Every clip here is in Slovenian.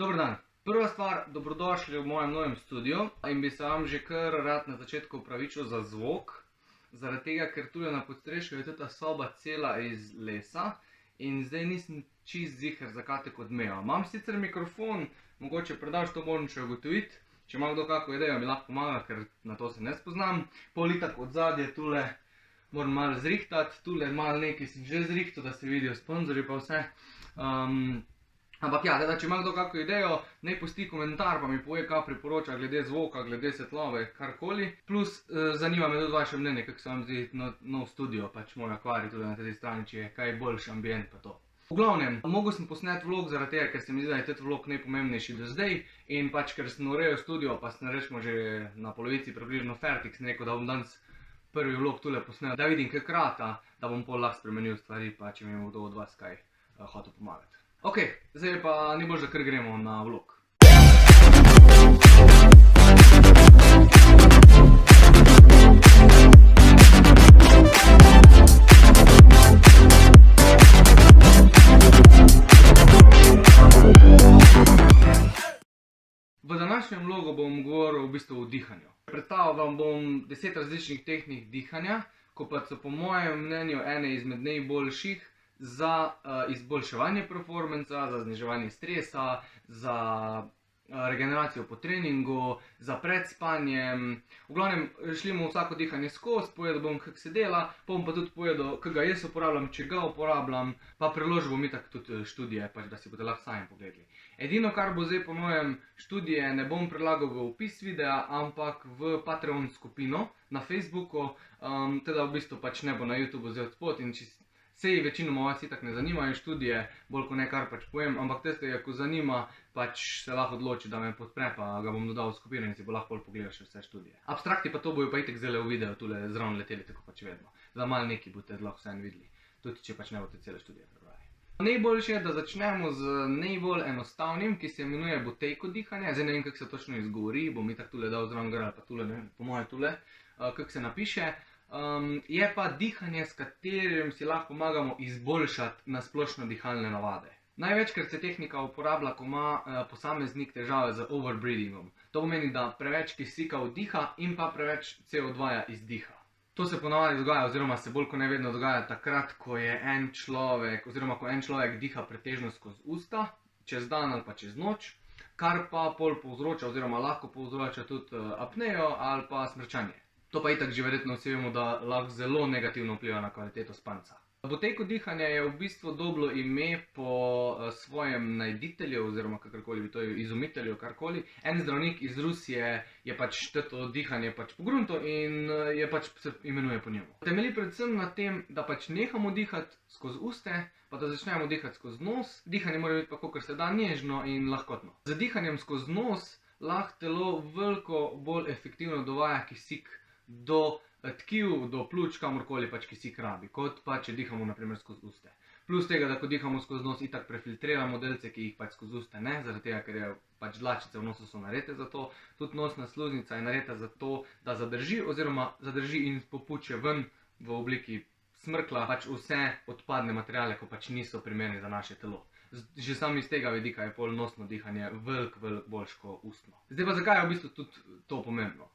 Dober dan. Prva stvar, dobrodošli v mojem novem studiu in bi se vam že kar rad na začetku opravičil za zvok. Zaradi tega, ker tule na podstrešju je ta soba cela iz lesa in zdaj nisem čist ziher, zakaj tako odmeva. Imam sicer mikrofon, mogoče predalč to moram še ugotoviti. Če ima kdo kako idejo, mi lahko pomaga, ker na to se ne spoznam. Pol itak od zadje tule moram malo zrihtati, tule malo nekaj sem že zrihtal, da se vidijo sponzorji pa vse. Ampak ja, če ima kdo kako idejo, naj pusti komentar pa mi pove, kaj priporoča glede zvoka, glede svetlove, karkoli. Plus zanima me tudi vaše mnenje, kako se vam zdi nov studio, pač moj akvarij tudi na tej strani, če je kaj boljši ambient pa to. V glavnem, mogel sem posneti vlog zaradi tega, ker se mi zdi, da je tet vlog najpomembnejši do zdaj in pač, ker sem urejal studio, pa sem rečemo že na polovici približno fertik, sem rekel, da bom danes prvi vlog tule posnel, da vidim kaj krata, da bom pol lahko spremenil stvari, pa če mi bo kdo od vas kaj hotel pomagati. Ok, zdaj pa ni bolj, da kar gremo na vlog. V današnjem vlogu bom govoril v bistvu o dihanju. Predstavil vam bom 10 različnih tehnik dihanja, ko pa so po mojem mnenju ene izmed najboljših za izboljševanje performansa, za zniževanje stresa, za regeneracijo po treningu, za pred spanjem. V glavnem, šli bomo vsako dihanje skozi, povedal bom, kako se dela, pa bom pa tudi povedal, kako ga jaz uporabljam, če ga uporabljam, pa priložil bom itak tudi študije, pač da si boste lahko sami pogledali. Edino, kar bo zdaj po mojem študije, ne bom predlagal v opis videa, ampak v Patreon skupino na Facebooku, teda v bistvu pač ne bo na YouTubeu zdaj odspod in sej večinoma vas itak ne zanimajo študije, bolj ko ne kar pač povem, ampak tiste, ko zanima, pač se lahko odloči, da me podpre, pa ga bom dodal v skupino in si bo lahko pogledal še vse študije. Abstrakti pa to bojo pa itak zdajle v videu tule zraven leteli, tako pač vedno. Za malo neki boste lahko vse videli, tudi če pač ne boste cele študije prebrali. Najboljše je, da začnemo z najbolj enostavnim, ki se imenuje butejko dihanje. Zdaj ne vem, kako se točno izgovori, bom itak tule dal zraven gor ali pa tule, ne vem, po moje tule, kako se napiše. Je pa dihanje, s katerim si lahko pomagamo izboljšati na splošno dihalne navade. Največkrat se tehnika uporablja, ko ima posameznik težave z overbreathingom. To pomeni, da preveč kisika vdiha in pa preveč CO2 izdiha. To se ponavadi dogaja, oziroma se bolj kot ne vedno dogaja takrat, ko je en človek diha pretežno skozi usta, čez dan ali pa čez noč, kar pa pol povzroča oziroma lahko povzroča tudi apnejo ali pa smrčanje. To pa itak že verjetno vsi vemo, da lahko zelo negativno vpliva na kvaliteto spanca. Butejko dihanje je v bistvu dobilo ime po svojem najditelju, oziroma kakorkoli bi to izumitelju, karkoli. En zdravnik iz Rusije je pač to dihanje pač pogruntal in je pač se imenuje po njemu. Temelji predvsem na tem, da pač nehamo dihati skozi uste, pa da začnemo dihati skozi nos. Dihanje mora biti pa kakor se da nežno in lahkotno. Z dihanjem skozi nos lahko telo veliko bolj efektivno dovaja kisik do tkiv, do pljuč, kamorkoli pač kisik rabi, kot pa če dihamo naprimer skozi uste. Plus tega, da ko dihamo skozi nos, itak prefiltriramo delce, ki jih pač skozi uste ne, zaradi tega, ker je pač dlačice v nosu so narejene za to, tudi nosna sluznica je narejena za to, da zadrži oziroma zadrži in popuče ven v obliki smrkla pač vse odpadne materiale, ko pač niso primerni za naše telo. Že samo iz tega vidika je pol nosno dihanje veliko boljše kot ustno. Zdaj pa zakaj je v bistvu tudi to pomembno?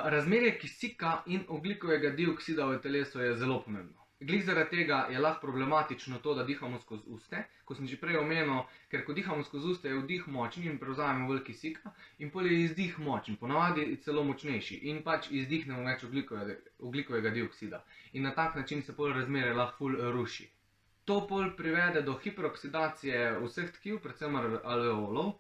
Razmerje kisika in ogljikovega dioksida v telesu je zelo pomembno. Glih zaradi tega je lahko problematično to, da dihamo skozi uste, ko sem že prej omenil, ker ko dihamo skozi uste je vdih močen in prevzamemo veliko kisika in pol je izdih močen, ponavadi celo močnejši in pač izdihnemo več ogljikovega dioksida. In na tak način se pol razmerje lahko ful ruši. To pol privede do hiperoksidacije vseh tkiv, predvsem alveolov,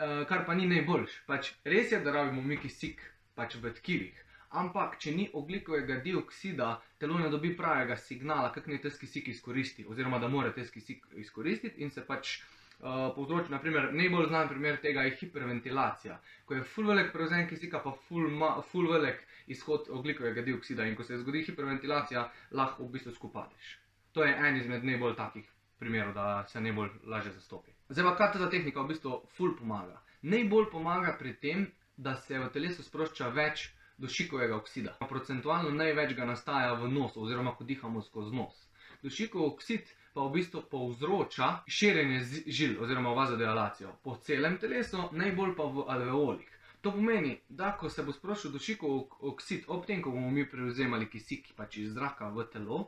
kar pa ni najboljše. Pač res je, da rabimo mi kisik pač v tkivih, ampak če ni ogljikovega dioksida, telo ne dobi pravega signala, kako naj tes kisik izkoristi, oziroma da mora tes kisik izkoristiti in se pač povzroči, naprimer, najbolj znan primer tega je hiperventilacija, ko je ful velik prevzem kisika pa ful velik izhod ogljikovega dioksida in ko se zgodi hiperventilacija, lahko v bistvu skupadeš. To je en izmed najbolj takih primerov, da se najbolj lažje zastopi. Zdaj pa kaj ta tehnika v bistvu ful pomaga? Najbolj pomaga pri tem, da se v telesu sprošča več dušikovega oksida. Procentualno največ ga nastaja v nosu, oziroma ko dihamo skozi nos. Dušikov oksid pa v bistvu povzroča širjenje žil oziroma vazodilatacijo po celem telesu, najbolj pa v alveolih. To pomeni, da ko se bo sproščil dušikov oksid, ob tem, ko bomo mi prevzemali kisik pač iz zraka v telo,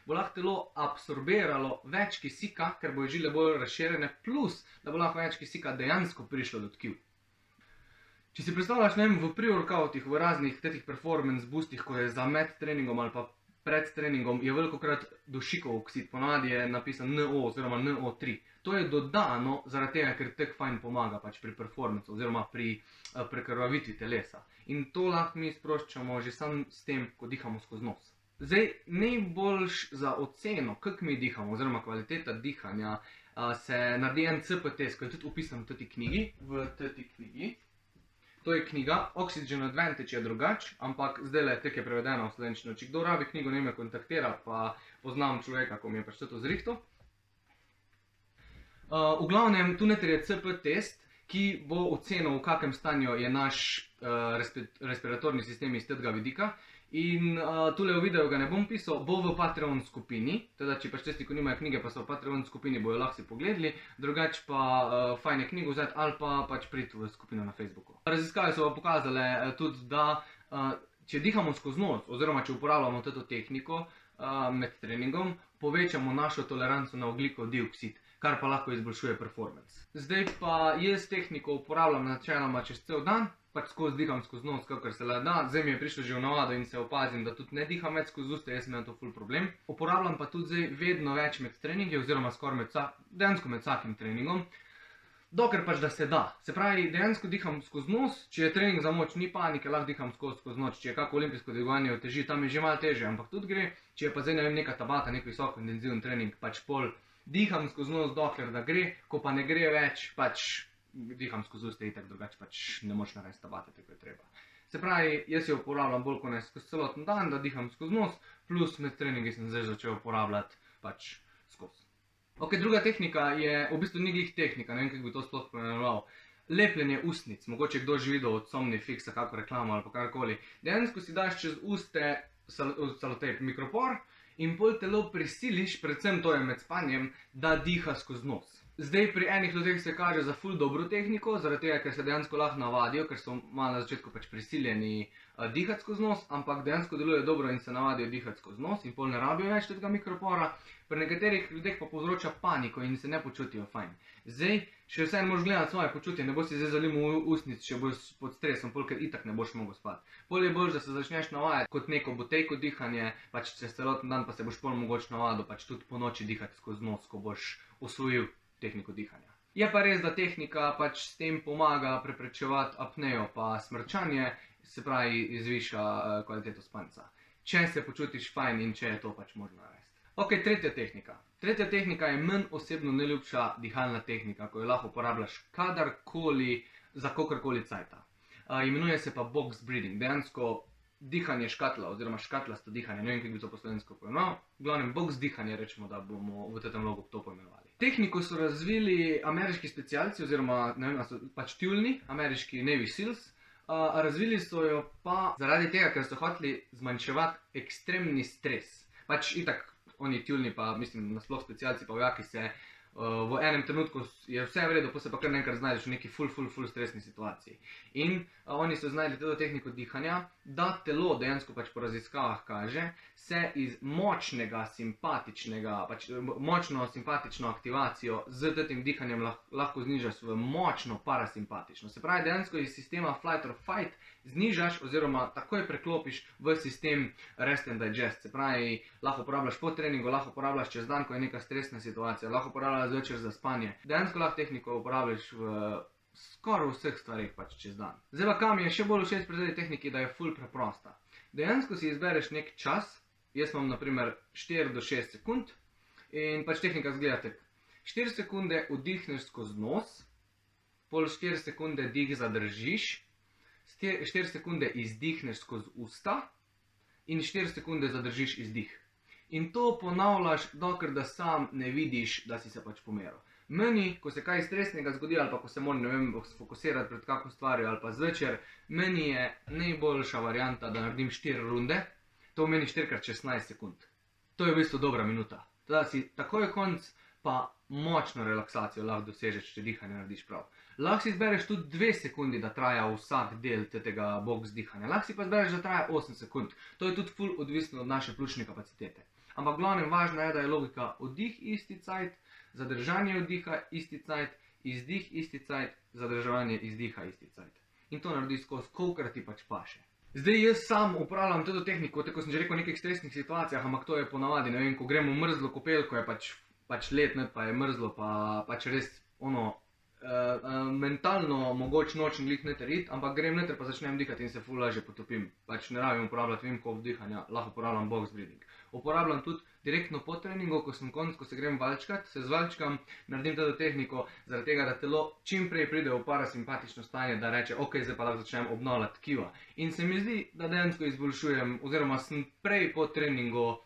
bo lahko telo absorbiralo več kisika, ker bojo žile bolj razširjene, plus da bo lahko več kisika dejansko prišlo do tkiv. Če si predstavljaš, ne vem, v pre-workoutih, v raznih tetih performance boostih, ko je za med treningom ali pa pred treningom, je velikokrat dušikov oksid, ponavadi je napisan NO oziroma NO3. To je dodano zaradi tega, ker tek fajn pomaga pač pri performancu oziroma pri prekrvavitvi telesa. In to lahko mi sproščamo že sam s tem, ko dihamo skozi nos. Zdaj, najboljš za oceno, kako mi dihamo oziroma kvaliteta dihanja, se naredi en CPT, ko je tudi opisan v tej knjigi. To je knjiga, Oxygen Advantage je drugač, ampak zdajle tek je prevedena v slovenščino. Če kdo rabi knjigo, ne me kontaktira, pa poznam človeka, ko mi je pač to zrihtal. V glavnem, tu noter je CP test, ki bo ocenil, v kakem stanju je naš respiratorni sistem iz tega vidika. In tule v videu ga ne bom pisal, bo v Patreon skupini, teda če pač tisti, ko nimajo knjige, pa so v Patreon skupini, bojo lahko si pogledali, drugač pa fajn je knjigo vzeti ali pa pač priti v skupino na Facebooku. Raziskave so pokazale tudi, da če dihamo skozi nos, oziroma če uporabljamo to tehniko med treningom, povečamo našo toleranco na ogljikov dioksid, kar pa lahko izboljšuje performance. Zdaj pa jaz tehniko uporabljam načeloma čez cel dan, pač skozi diham skozi nos, kakor se le da. Zdaj mi je prišlo že v navado in se opazim, da tudi ne diham več skozi usta, jaz imam to ful problem. Uporabljam pa tudi zdaj vedno več med treningi, oziroma skoraj dejansko med vsakim treningom, dokler pač da se da. Se pravi, dejansko diham skozi nos, če je trening za moč, ni panike, lahko diham skozi noč, če je kako olimpijsko dvigovanje v teži, tam je že malo težje, ampak tudi gre. Če je pa zdaj, ne vem, neka tabata, nek visoko intenziven trening, pač pol diham skozi nos, dokler da gre, ko pa ne gre več, pač diham skozi usta itak, drugače pač ne moč narediti tabate, tako je treba. Se pravi, jaz jo uporabljam bolj kot ne skozi celoten dan, da diham skozi nos, plus med treningi sem zdaj začel uporabljati pač skozi. Ok, druga tehnika je, v bistvu ni glih tehnika, ne vem, kako bi to sploh poimenoval. Lepljenje ustnic, mogoče kdo že videl od Somnifixa, kako reklamo ali pa karkoli. Dejansko si daš čez uste salotejp mikropor in pol telo prisiliš, predvsem to je med spanjem, da diha skozi nos. Zdaj pri enih ljudeh se kaže za ful dobro tehniko, zaradi tega, ker se dejansko lahko navadijo, ker so malo na začetku pač prisiljeni dihati skozi nos, ampak dejansko deluje dobro in se navadijo dihati skozi nos in pol ne rabijo več tega mikropora. Pri nekaterih ljudeh pa povzroča paniko in se ne počutijo fajn. Zdaj, še vseeno moraš gledati svoje počutje, ne boš si zdaj zalil ustnic, če boš pod stresom, pol ker itak ne boš mogel spati. Pol je bolj, da se začneš navajati kot neko butejko dihanje, pač čez celoten dan pa se boš pol mogoče navadil pač tudi po noči dihati skozi nos, ko boš osvojil tehniko dihanja. Je pa res, da tehnika pač s tem pomaga preprečevati apnejo pa smrčanje, se pravi zviša kvaliteto spanca. Če se počutiš fajn in če je to pač možno narediti. Ok, tretja tehnika. Tretja tehnika je meni osebno najljubša dihalna tehnika, ko jo lahko uporabljaš kadarkoli, za kakorkoli cajta. Imenuje se pa box breathing, dejansko dihanje škatla oziroma škatlasto dihanje, ne vem, kako bi to po slovensko poimenoval. V glavnem box dihanje, rečemo, da bomo v tem logu to poimenovali. Tehniko so razvili ameriški specialci oziroma, ne vem, so pač tjulni, ameriški Navy Seals. Razvili so jo pa zaradi tega, ker so hoteli zmanjševati ekstremni stres. Pač itak oni tjulni pa, mislim, nasploh specialci pa vojaki se v enem trenutku je vse v redu, pa se pa kar nekaj znajdeš v neki ful stresni situaciji. In oni so znajdli to tehniko dihanja, da telo dejansko pač po raziskavah kaže, se iz močnega simpatičnega, pač močno simpatično aktivacijo z tem dihanjem lahko znižaš v močno parasimpatično. Se pravi, dejansko iz sistema flight or fight znižaš oziroma takoj preklopiš v sistem rest and digest. Se pravi, lahko uporabljaš po treningu, lahko uporabljaš čez dan, ko je neka stresna situacija, lahko uporabljaš zvečer za spanje. Dejansko lahko tehniko uporabljaš v skoraj vseh stvarih pač čez dan. Zdaj pa kam je še bolj všeč pri tej tehniki, da je ful preprosta. Dejansko si izbereš nek čas, jaz imam naprimer 4 do 6 sekund in pač tehnika zgleda tako. 4 sekunde vdihneš skozi nos, pol 4 sekunde dih zadržiš, 4 sekunde izdihneš skozi usta in 4 sekunde zadržiš izdih. In to ponavljaš, dokler da sam ne vidiš, da si se pač pomeril. Meni, ko se kaj stresnega zgodi ali pa ko se moram, ne vem, sfokusirati pred kakšno stvarjo ali pa zvečer, meni je najboljša varianta, da naredim 4 runde, to meni 4x16 sekund. To je v bistvu dobra minuta. Da si takoj konc pa močno relaksacijo lahko dosežeš, če dihanje narediš prav. Lahko si izbereš tudi 2 sekundi, da traja vsak del tega box dihanja. Lahko si pa izbereš, da traja 8 sekund. To je tudi ful odvisno od naše pljučne kapacitete. Ampak glavnem važno je, da je logika vdih isti cajt, zadržanje vdiha isti cajt, izdih isti cajt, zadrževanje izdiha isti cajt. In to narediš skozi, kolikor ti pač paše. Zdaj jaz sam uporabljam to tehniko, tako sem že rekel, v nekih stresnih situacijah, ampak to je ponavadi, ne vem, ko gremo v mrzlo kopelko, je pač let, pa je mrzlo, pa pač res mentalno mogoče nočem glih noter iti, ampak grem noter pa začnem dihati in se ful lažje potopim. Pač ne rabim uporabljati Wim Hof dihanja, lahko uporabljam box breathing. Uporabljam tudi direktno po treningu, ko se grem valčkat, se zvalčkam, naredim to tehniko, zaradi tega, da telo čim prej pride v parasimpatično stanje, da reče, ok, zdaj pa lahko začnem obnavljati tkiva. In se mi zdi, da dejansko izboljšujem, oziroma sem prej po treningu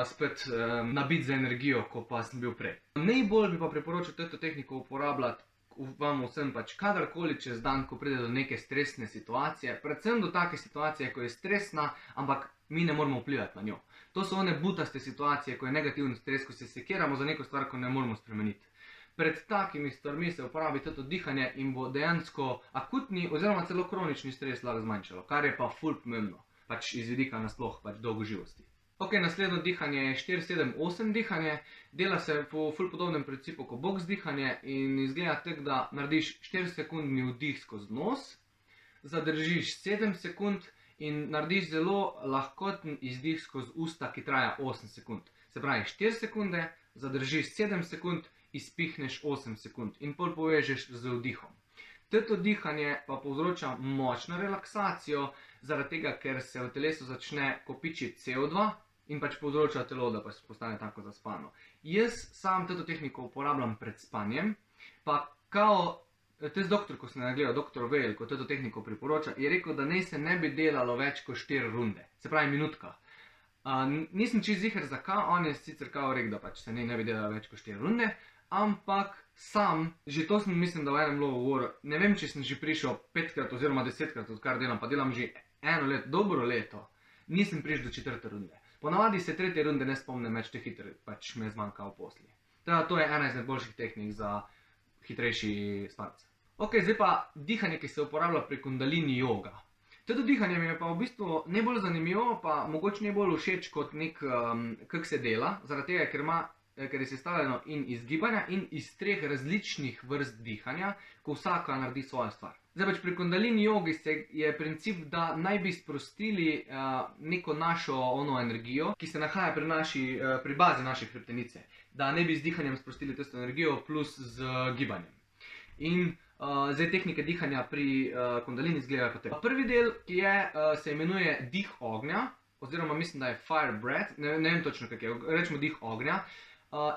spet nabit za energijo, ko pa sem bil prej. Najbolj bi pa priporočil to tehniko uporabljati vam vsem pač kadarkoli čez dan, ko pride do neke stresne situacije, predvsem do take situacije, ko je stresna, ampak mi ne moramo vplivati na njo. To so one butaste situacije, ko je negativni stres, ko se sekiramo za neko stvar, ko ne moramo spremeniti. Pred takimi stvarmi se uporabi to dihanje in bo dejansko akutni oziroma celo kronični stres lahko zmanjšalo, kar je pa ful pomembno, pač iz vidika nasploh pač dolgoživosti. Ok, naslednjo dihanje je 4-7-8 dihanje, dela se po ful podobnem principu kot box dihanje in izgleda tako, da narediš 4-sekundni vdih skozi nos, zadržiš 7 sekund in narediš zelo lahkoten izdih skozi usta, ki traja 8 sekund. Se pravi 4 sekunde, zadržiš 7 sekund, izpihneš 8 sekund in pol povežeš z vdihom. To dihanje pa povzroča močno relaksacijo, zaradi tega, ker se v telesu začne kopičiti CO2, in pač povzroča telo, da pač postane tako zaspano. Jaz sam to tehniko uporabljam pred spanjem, pa kao, doktor, ko sem nagledal, dr. Weil, ko to tehniko priporoča, je rekel, da naj se ne bi delalo več kot 4 runde, se pravi minutka. Nisem čisto ziher zakaj, on je sicer kao rekel, da pač se ne bi delalo več kot 4 runde, ampak sam, že to sem mislim, da v enem lovu govoril, ne vem, če sem že prišel 5krat oziroma 10krat, odkar delam, pa delam že eno leto, dobro leto, nisem prišel do 4. runde. Ponavadi se 3. runde ne spomnim več, te hitro pač me zmanjka v posli. To je ena izmed boljših tehnik za hitrejši spanec. Ok, zdaj pa dihanje, ki se uporablja pri kundalini yoga. To dihanje mi je pa v bistvu najbolj zanimivo, pa mogoče najbolj všeč kot kako se dela, zaradi tega, ker je sestavljeno in iz gibanja in iz 3 različnih vrst dihanja, ko vsaka naredi svojo stvar. Zdaj pač pri kundalini jogi je princip, da naj bi sprostili neko našo energijo, ki se nahaja pri bazi naše hrbtenice. Da ne bi z dihanjem sprostili tisto energijo plus z gibanjem. In zdaj tehnike dihanja pri kundalini izgledajo kot tako. Prvi del, ki se imenuje dih ognja, oziroma mislim, da je fire breath, ne vem točno kak je, rečemo dih ognja.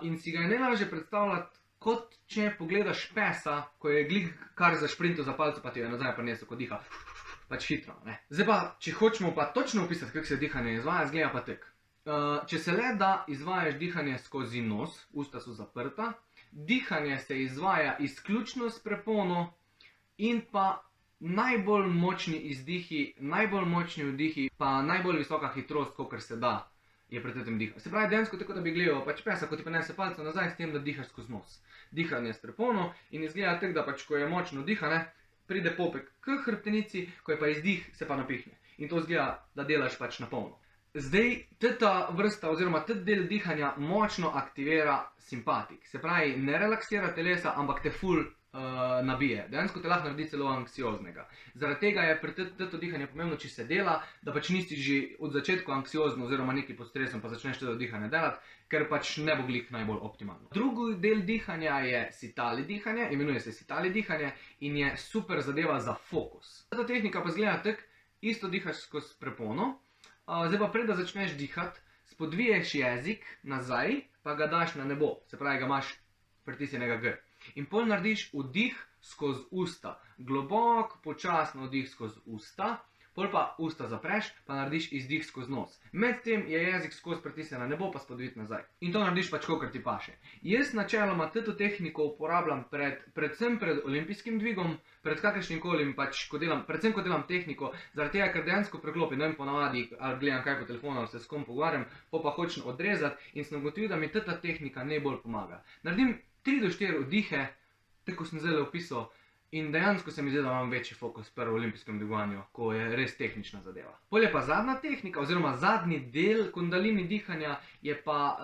In si ga je najlažje predstavljati, kot če pogledaš pesa, ko je glih kar zašprintal za palco, pa ti je nazaj prinesel, ko diha pač hitro. Zdaj pa, če hočemo pa točno opisati, kako se dihanje izvaja, izgleda pa tako. Če se le da izvajaš dihanje skozi nos, usta so zaprta, dihanje se izvaja izključno s prepono in pa najbolj močni izdihi, najbolj močni vdihi, pa najbolj visoka hitrost, kolikor se da, je pri tem dihanju. Se pravi, dejansko tako, da bi gledal pač pesa, ko ti prinese palco nazaj, s tem, da dihaš skozi nos. Dihanje s prepono in izgleda tako, da pač, ko je močno dihanje, pride popek k hrbtenici, ko je pa izdih, se pa napihne. In to izgleda, da delaš pač na polno. Zdaj, ta vrsta oziroma ta del dihanja močno aktivira simpatik. Se pravi, ne relaksira telesa, ampak te ful nabije. Dejansko te lahko naredi celo anksioznega. Zaradi tega je pri to dihanje pomembno, če se dela, da pač nisi že od začetka anksiozen oziroma neki pod stresom, pa začneš to dihanje delati, ker pač ne bo glih najbolj optimalno. Drugi del dihanja je sitali dihanje, imenuje se sitali dihanje in je super zadeva za fokus. Ta tehnika pa izgleda tako, isto dihaš skozi prepono, zdaj pa prej, da začneš dihati, spodviješ jezik nazaj, pa ga daš na nebo, se pravi, ga imaš pritisnjenega G. In pol narediš vdih skozi usta, globok, počasno vdih skozi usta, Pol pa usta zapreš, pa narediš izdih skozi nos. Medtem je jezik skozi pritisnjen na nebo, pa spodvit nazaj. In to narediš pač, kakor ti paše. Jaz načeloma to tehniko uporabljam predvsem pred olimpijskim dvigom, pred kakršnim kolim pač, predvsem ko delam tehniko, zaradi tega, ker dejansko preklopim, ne vem, ponavadi, ali gledam kaj po telefonu, ali se s kom pogovarjam, pa hočem odrezati in sem ugotovil, da mi ta tehnika najbolj pomaga. Naredim 3 do 4 vdihe, tako sem zdaj opisal, in dejansko se mi zdi, da imam večji fokus pri olimpijskem dvigovanju, ko je res tehnična zadeva. Pol je pa zadnja tehnika, oziroma zadnji del kundalini dihanja, je pa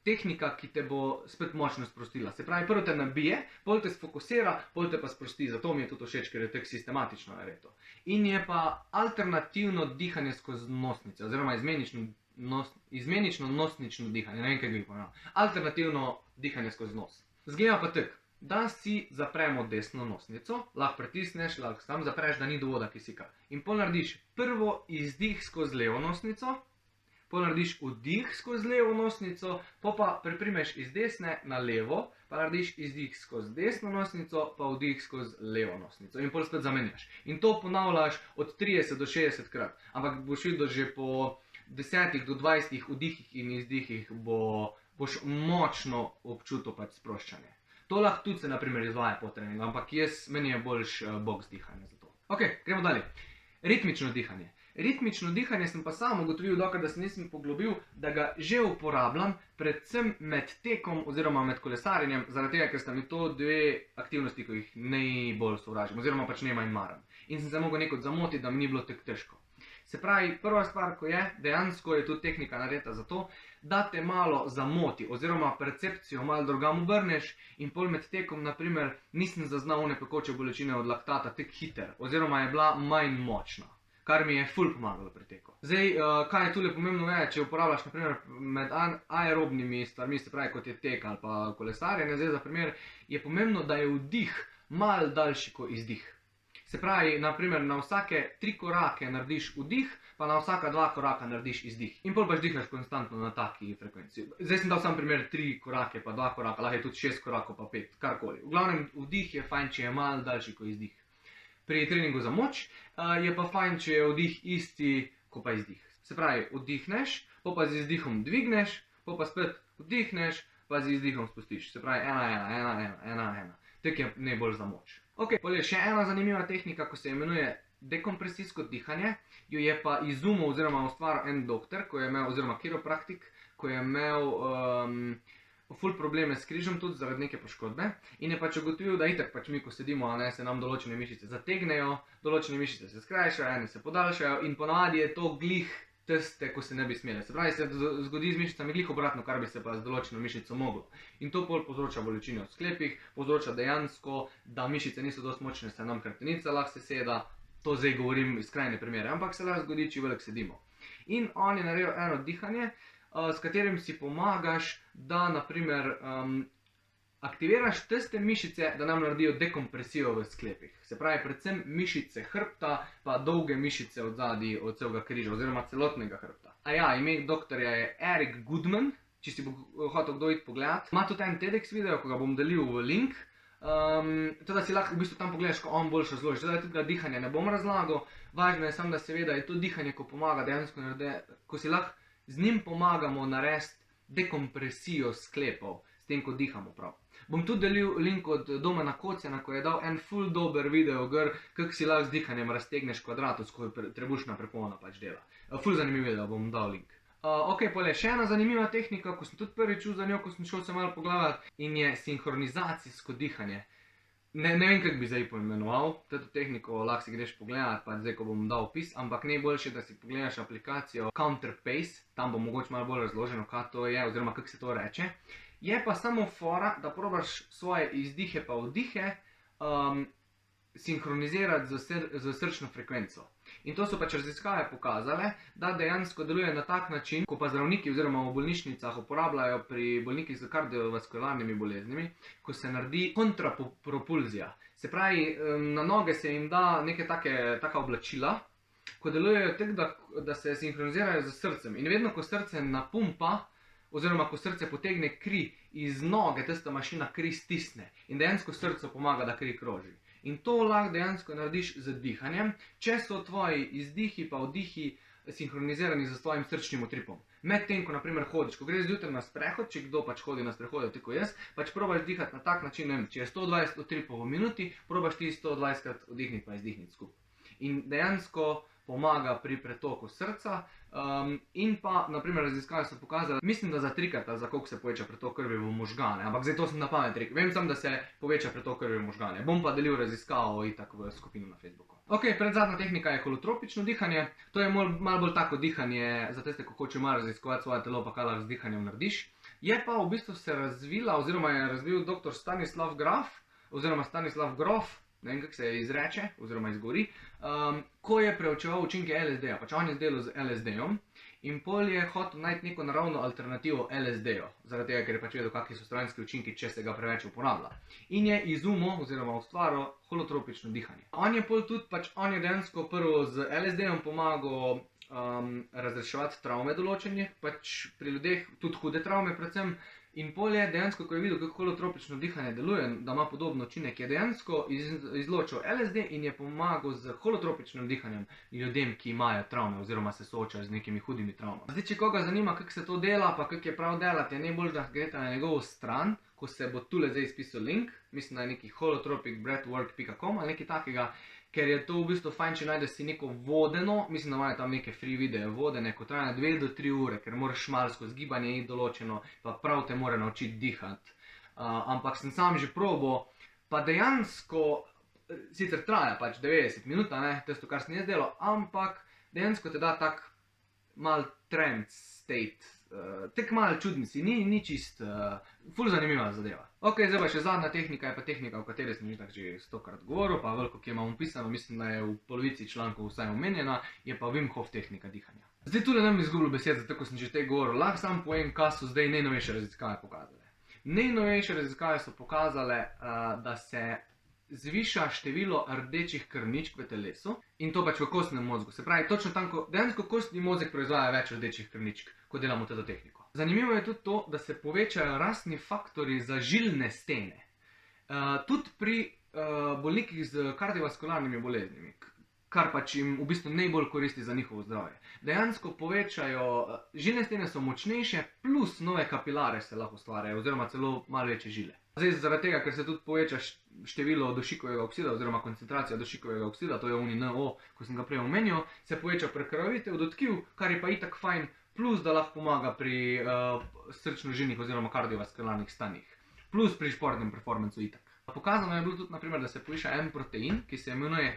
tehnika, ki te bo spet močno sprostila. Se pravi, prvo te nabije, pol te sfokusira, pol te pa sprosti. Zato mi je tudi všeč, ker je tako sistematično naredo. In je pa alternativno dihanje skozi nosnice, oziroma izmenično nosnično dihanje, ne vem, kaj bi povedal. Alternativno dihanje skozi nos. Zgleda pa tako, da si zapremo desno nosnico, lahko pritisneš, lahko sam zapreš, da ni dovoda kisika. In pol narediš prvo izdih skozi levo nosnico, pol narediš vdih skozi levo nosnico, pa preprimeš iz desne na levo, pa narediš izdih skozi desno nosnico, pa vdih skozi levo nosnico. In pol spet zamenjaš. In to ponavljaš od 30 do 60 krat. Ampak boš videl, že po 10 do 20 vdihih in izdihih boš močno občutil pač sproščanje. To lahko tudi se, na primer, izvaja po treningu, ampak meni je boljš boks dihanje za to. Ok, gremo dalje. Ritmično dihanje. Ritmično dihanje sem pa sam ugotovil, dokler da se nisem poglobil, da ga že uporabljam, predvsem med tekom oziroma med kolesarjenjem, zaradi tega, ker sta mi to 2 aktivnosti, ki jih najbolj sovražim, oziroma pač najmanj maram. In sem se mogel nekaj zamotiti, da mi ni bilo tako težko. Se pravi, prva stvar, ko je, dejansko je tu tehnika narejena za to, da te malo zamoti, oziroma percepcijo malo drugam obrneš in pol med tekom, naprimer, nisem zaznal one pekoče bolečine od laktata tako hiter, oziroma je bila manj močna, kar mi je ful pomagalo pri teku. Zdaj, kaj je tule pomembno je, če uporabljaš, naprimer, med aerobnimi stvarmi, se pravi, kot je tek ali pa kolesarjenje, zdaj za primer, je pomembno, da je vdih malo daljši kot izdih. Se pravi, naprimer, na vsake 3 korake narediš vdih, pa na vsaka 2 koraka narediš izdih. In pol pač dihaš konstantno na taki frekvenci. Zdaj sem dal sam primer 3 korake, pa 2 koraka, lahko je tudi 6 korakov, pa 5, karkoli. V glavnem, vdih je fajn, če je malo daljši kot izdih. Pri treningu za moč je pa fajn, če je vdih isti, kot pa izdih. Se pravi, vdihneš, pa z izdihom dvigneš, pa spet vdihneš, pa z izdihom spustiš. Se pravi, 1, 1, 1, 1, 1, 1. Tak je najbolj za moč. Ok, pol je še ena zanimiva tehnika, ko se imenuje dekompresijsko dihanje, jo je pa izumil oziroma ustvaril en doktor, oziroma kiropraktik, ko je imel ful probleme s križem tudi zaradi neke poškodbe in je pač ugotovil, da itak pač mi, ko sedimo, se nam določene mišice zategnejo, določene mišice se skrajšajo, ene se podaljšajo in ponavadi je to glih tiste, ko se ne bi smele. Se pravi, se zgodi z mišicami glih obratno, kar bi se pa z določeno mišico moglo. In to pol povzroča bolečine v sklepih, povzroča dejansko, da mišice niso dosti močne, se nam hrbtenica lahko seseda, to zdaj govorim iz skrajne primere, ampak se lahko zgodi, če veliko sedimo. In on je naredil eno dihanje, s katerim si pomagaš, da naprimer aktiviraš tiste mišice, da nam naredijo dekompresijo v sklepih. Se pravi, predvsem mišice hrbta, pa dolge mišice od zadaj, od celega križa, oziroma celotnega hrbta. A ja, ime doktorja je Eric Goodman, če si bo hotel kdo iti pogledat. Ima tudi en TEDx video, ko ga bom delil v link. Teda si lahko v bistvu tam pogledaš, ko on boljše razloži. Teda tudi dihanja ne bom razlagal, važno je samo, da seveda je to dihanje, ko pomaga dejansko narediti, ko si lahko z njim pomagamo narediti dekompresijo sklepov, s tem, ko dihamo prav. Bom tudi delil link od Domana Kocjana, ko je dal en ful dober video, kako si lahko z dihanjem raztegneš kvadratus, ko trebušna prepona pač dela. Ful zanimiv video, bom dal link. Ok, pole še ena zanimiva tehnika, ko sem tudi prvič čul za njo, ko sem šel se malo pogledati, in je sinhronizacijsko dihanje. Ne vem, kako bi zdaj poimenoval, to tehniko lahko si greš pogledati, pa zdaj, ko bom dal opis, ampak najboljše, da si pogledaš aplikacijo Counterpace, tam bo mogoče malo bolj razloženo, kaj to je, oziroma kako se to reče. Je pa samo fora, da probaš svoje izdihe pa vdihe sinhronizirati z srčno frekvenco. In to so pač raziskave pokazale, da dejansko deluje na tak način, ko pa zdravniki oziroma v bolnišnicah uporabljajo pri bolnikih z kardiovaskularnimi boleznimi, ko se naredi kontrapropulzija. Se pravi, na noge se jim da neke taka oblačila, ko delujejo tako, da se sinhronizirajo z srcem. In vedno, ko srce napumpa, oziroma ko srce potegne kri iz noge tista mašina kri stisne in dejansko srcu pomaga, da kri kroži. In to lahko dejansko narediš z dihanjem, če so tvoji izdihi pa vdihi sinhronizirani z tvojim srčnim utripom. Medtem, ko naprimer hodiš, ko greš zjutraj na sprehod, če kdo pač hodi na sprehode, tako jaz, pač probaš dihati na tak način, če je 120 utripov v minuti, probaš ti 120krat vdihniti pa izdihniti skupaj. In dejansko pomaga pri pretoku srca in pa, naprimer, raziskave so pokazali, mislim, da za 3-krat, za koliko se poveča pretok krvi v možgane, ampak zdaj to sem na pamet rekel, vem samo, da se poveča pretok krvi v možgane. Bom pa delil raziskavo itak v skupino na Facebooku. Ok, predzadnja tehnika je holotropično dihanje, to je malo bolj tako dihanje za tiste, ko hoče malo raziskovati svoje telo, pa kaj lahko z dihanjem narediš. Je pa v bistvu se razvila, oziroma je razvil dr. Stanislav Grof, ne vem, kako se izreče, oziroma izgovori, ko je preučeval učinke LSD-ja, pač on je delal z LSD-jem in pol je hotel najti neko naravno alternativo LSD-ju, zaradi tega, ker je pač vedel, kakšni so stranski učinki, če se ga preveč uporablja. In je izumil, oziroma ustvaril holotropično dihanje. On je dejansko prvo z LSD-jem pomagal razreševati travme določenih, pač pri ljudeh tudi hude travme predvsem. In pol je dejansko, ko je videl, kako holotropično dihanje deluje, da ima podobno učinek, je dejansko izločil LSD in je pomagal z holotropičnim dihanjem ljudem, ki imajo travme oziroma se soočajo z nekimi hudimi travmami. Zdaj, če koga zanima, kako se to dela, pa kako je prav delati, je najbolj, da greste na njegovo stran, ko se bo tule zdaj izpisal link, mislim, da je neki holotropicbreathwork.com ali nekaj takega, ker je to v bistvu fajn, če najdeš si neko vodeno, mislim, da imajo tam neke free videe vodene, ko traja 2 do 3 ure, ker moraš malo skozi gibanje iti določeno, pa prav te mora naučiti dihati. Ampak sem sam že probal, pa dejansko, sicer traja pač 90 minut, tisto, kar sem jaz delal, ampak dejansko te da tak mal trend state, tek malo čudni si, ni čist, ful zanimiva zadeva. Ok, zdaj pa še zadnja tehnika, je pa tehnika, o kateri sem že 100krat govoril, pa veliko, ki imam opisano, mislim, da je v polovici člankov vsaj omenjena, je pa Wim Hof tehnika dihanja. Zdaj tule ne bom izgubil besed, zato ko sem že te govoril, lahko sam povem, kaj so zdaj najnovejše raziskave pokazale. Najnovejše raziskave so pokazale, da se zviša število rdečih krvničk v telesu in to pač v kostnem mozgu. Se pravi, točno tam, ko dejansko kostni mozek proizvaja več rdečih krvničk, ko delamo to tehniko. Zanimivo je tudi to, da se povečajo rastni faktorji za žilne stene. Tudi pri bolnikih z kardiovaskularnimi boleznimi, kar pač jim v bistvu najbolj koristi za njihovo zdravje. Dejansko povečajo, žilne stene so močnejše, plus nove kapilare se lahko ustvarjajo, oziroma celo malo večje žile. Zdaj, zaradi tega, ker se tudi poveča število dušikovega oksida, oziroma koncentracija dušikovega oksida, to je NO, ko sem ga prej omenil, se poveča prekrvavitev do tkiv, kar je pa itak fajn, plus da lahko pomaga pri srčno-žilnih oziroma kardiovaskularnih stanjih, plus pri športnem performancu itak. Pokazano je bilo tudi, naprimer, da se poviša en protein, ki se imenuje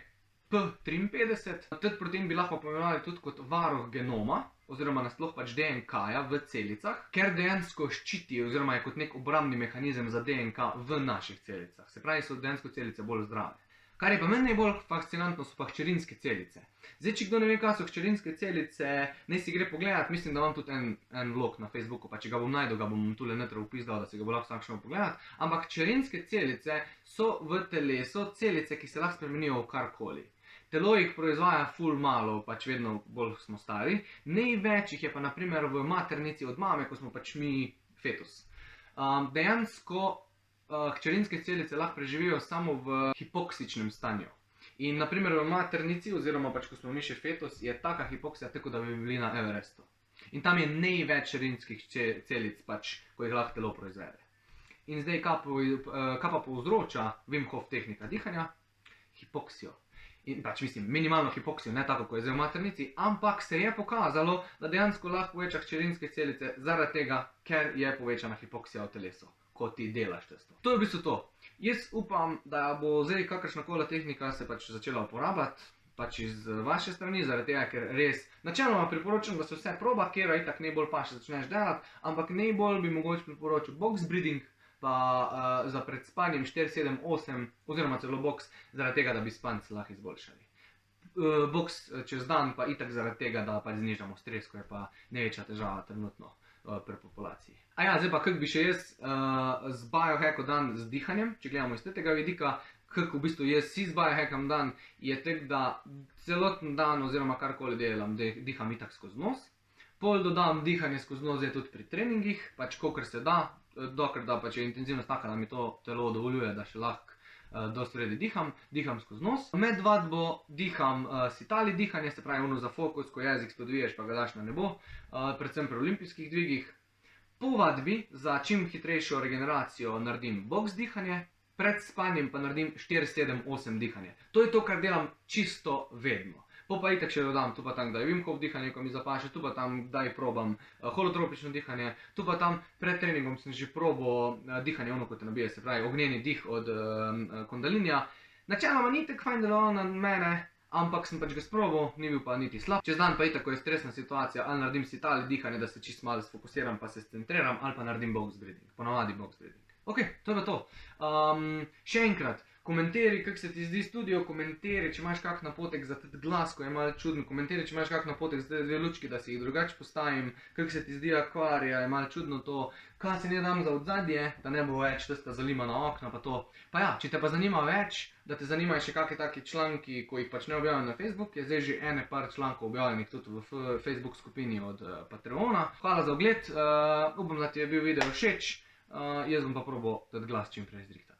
P53. Tet protein bi lahko pomenovali tudi kot varuh genoma, oziroma nasploh pač DNK-ja v celicah, ker dejansko ščiti, oziroma je kot nek obrambni mehanizem za DNK v naših celicah. Se pravi, so dejansko celice bolj zdrave. Kar je pa meni najbolj fascinantno, so pa hčerinske celice. Zdaj, če kdo ne ve, kaj so hčerinske celice, naj si gre pogledat, mislim, da imam tudi en vlog na Facebooku, pa če ga bom najdel, ga bom tule noter vpisal, da se ga bo lahko vsak šel pogledat. Ampak hčerinske celice so v telesu celice, ki se lahko spremenijo v karkoli. Telo jih proizvaja ful malo, pač vedno bolj smo stari. Največ jih je pa naprimer v maternici od mame, ko smo pač mi fetus. Dejansko hčerinske celice lahko preživijo samo v hipoksičnem stanju. In naprimer v maternici, oziroma pač ko smo mi še fetus, je taka hipoksija, tako da bi bili na Everestu. In tam je največ hčerinskih celic, pač, ko jih lahko telo proizvede. In zdaj, kaj pa povzroča Wim Hof tehnika dihanja? Hipoksijo. In pač mislim, minimalno hipoksijo, ne tako, kot je zdaj v maternici, ampak se je pokazalo, da dejansko lahko poveča hčerinske celice zaradi tega, ker je povečana hipoksija v telesu, ko ti delaš testo. To je v bistvu to. Jaz upam, da bo zdaj kakršnakoli tehnika se pač začela uporabljati, pač iz vaše strani, zaradi tega, ker res načeloma priporočam, da se vse proba, kjer itak najbolj pa še začneš delati, ampak najbolj bi mogoče priporočil box breathing, pa za pred spanjem 4, 7, 8 oziroma celo boks, zaradi tega, da bi spance lahko izboljšali. Boks čez dan pa itak zaradi tega, da pač znižamo stres, ko je pa največja težava trenutno pri populaciji. Zdaj pa kako bi še jaz z biohackom dan z dihanjem, če gledamo iz tega vidika, kako v bistvu jaz si z biohackom dan, je tek, da celoten dan oziroma karkoli delam, diham itak skozi nos. Pol dodam dihanje skozi nos tudi pri treningih, pač kolikor se da, dokler da pač je intenzivnost taka, da mi to telo dovoljuje, da še lahko dosti v redu diham skozi nos. Med vadbo diham sitali dihanje, se pravi ono za fokus, ko jezik spodviješ pa ga daš na nebo, predvsem pri olimpijskih dvigih. Po vadbi za čim hitrejšo regeneracijo naredim box dihanje, pred spanjem pa naredim 4-7-8 dihanje. To je to, kar delam čisto vedno. Pa itak še dodam, tu pa tam kdaj Wim Hof dihanje, ko mi zapaše, tu pa tam kdaj probam holotropično dihanje, tu pa tam pred treningom sem že probal dihanje ono, ko te nabije, se pravi ognjeni dih od Kundalinija. Načeloma ni tako fajn deloval na mene, ampak sem pač ga sprobal, ni bil pa niti slab. Čez dan pa itak, ko je stresna situacija, ali naredim sitali dihanje, da se čisto malo sfokusiram pa se scentriram, ali pa naredim box breathing, ponavadi box breathing. Ok, to je pa to. Še enkrat, komentiri, kako se ti zdi studio, komentiri, če imaš kak napotek za teti glas, ko je malo čuden, komentiri, če imaš kak napotek za te dve lučki, da si jih drugače postavim, kako se ti zdi akvarija, je malo čudno to, kaj se ne dam za odzadje, da ne bo več testa zalimana okna pa to. Pa ja, če te pa zanima več, da te zanimajo še kakšni taki članki, ko jih pač ne objavljam na Facebook, je zdaj že ene par člankov objavljenih tudi v Facebook skupini od Patreona. Hvala za ogled, upam, da ti je bil video všeč. Jaz bom pa probal teti glas čim prej zrihtati.